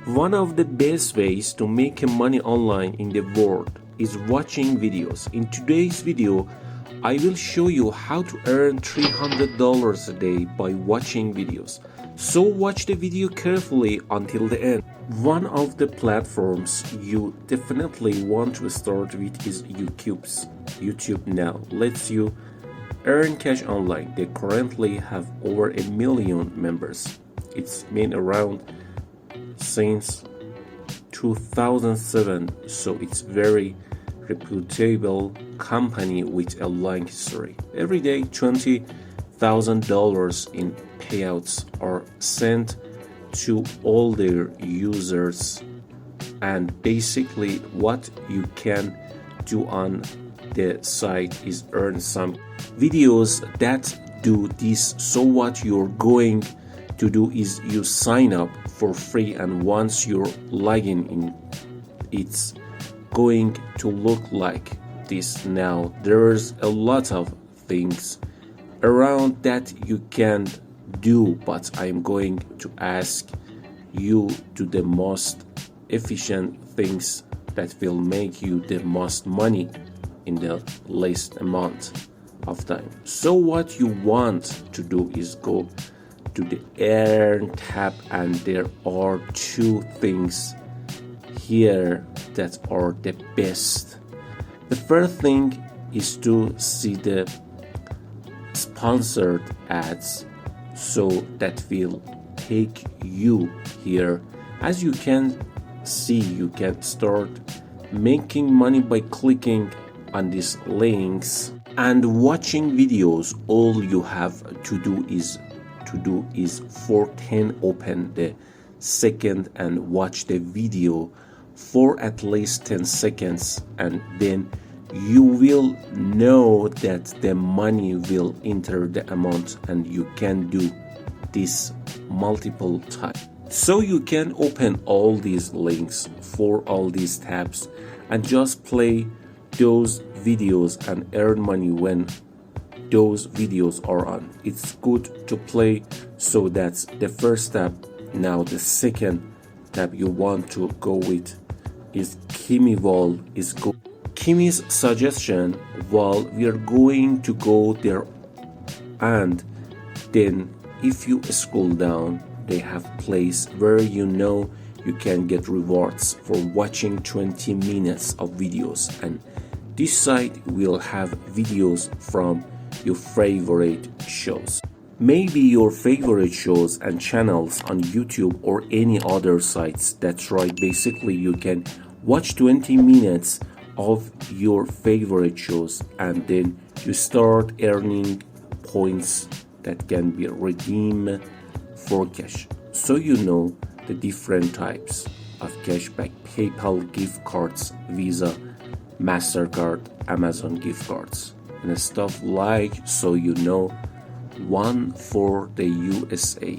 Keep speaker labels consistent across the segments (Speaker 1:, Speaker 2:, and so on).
Speaker 1: One of the best ways to make money online in the world is watching videos. In today's video, I will show you how to earn $300 a day by watching videos. So watch the video carefully until the end. One of the platforms you definitely want to start with is YouTube now lets you earn cash online. They currently have over 1 million members. It's been around since 2007, so it's very reputable company with a long history. Every day $20,000 in payouts are sent to all their users, and basically what you can do on the site is earn some videos that do this. So what you're going to do is you sign up for free, and once you're logging in, it's going to look like this. Now there's a lot of things around that you can do, but I'm going to ask you to the most efficient things that will make you the most money in the least amount of time. So what you want to do is go to the Earn tab, and there are two things here that are the best. The first thing is to see the sponsored ads, so that will take you here. As you can see, you can start making money by clicking on these links and watching videos. All you have to do is for 10 open the second and watch the video for at least 10 seconds, and then you will know that the money will enter the amount, and you can do this multiple times. So you can open all these links for all these tabs and just play those videos and earn money when those videos are on. It's good to play. So that's the first tab. Now the second tab you want to go with is Kimi wall is good. Kimi's suggestion, while we are going to go there, and then if you scroll down, they have place where you can get rewards for watching 20 minutes of videos, and this site will have videos from your favorite shows. Maybe your favorite shows and channels on YouTube or any other sites. That's right, basically you can watch 20 minutes of your favorite shows, and then you start earning points that can be redeemed for cash. So you know the different types of cashback: PayPal gift cards, Visa, MasterCard, Amazon gift cards, and stuff like. So you know, one for the USA,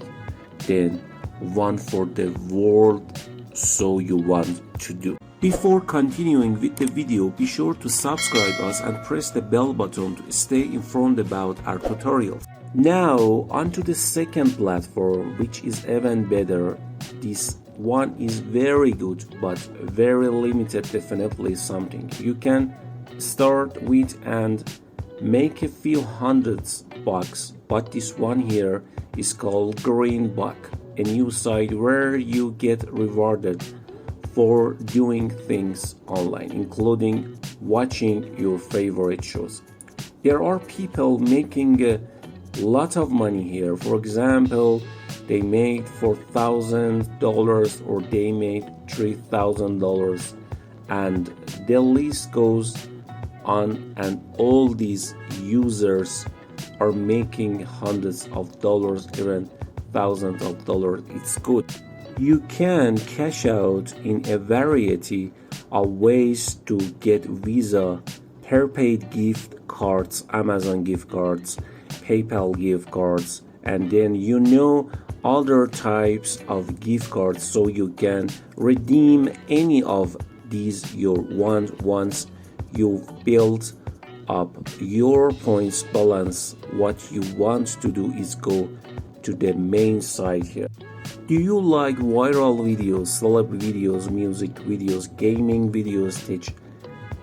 Speaker 1: then one for the world. So you want to do. Before continuing with the video, be sure to subscribe us and press the bell button to stay informed about our tutorials. Now onto the second platform, which is even better. This one is very good but very limited. Definitely something you can start with and make a few hundreds bucks, but this one here is called Greenbuck, a new site where you get rewarded for doing things online, including watching your favorite shows. There are people making a lot of money here. For example, they made $4,000 or they made $3,000, and the list goes on, and all these users are making hundreds of dollars, even thousands of dollars. It's good. You can cash out in a variety of ways to get Visa, prepaid gift cards, Amazon gift cards, PayPal gift cards, and then other types of gift cards. So you can redeem any of these you want once you build up your points balance. What you want to do is go to the main site here. Do you like viral videos, celebrity videos, music videos, gaming videos,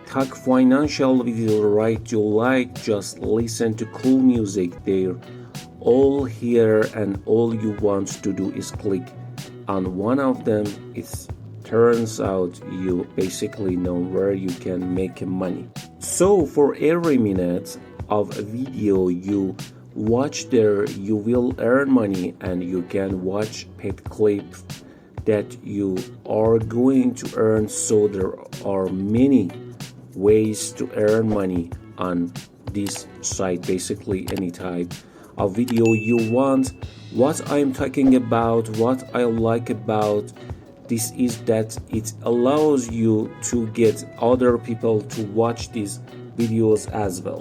Speaker 1: tech financial videos, right? You like just listen to cool music. They're all here, and all you want to do is click on one of them. It turns out you basically know where you can make money. So for every minute of a video you watch there, you will earn money, and you can watch paid clips that you are going to earn. So there are many ways to earn money on this site. Basically any type of video you want. What I'm talking about, what I like about this is that it allows you to get other people to watch these videos as well.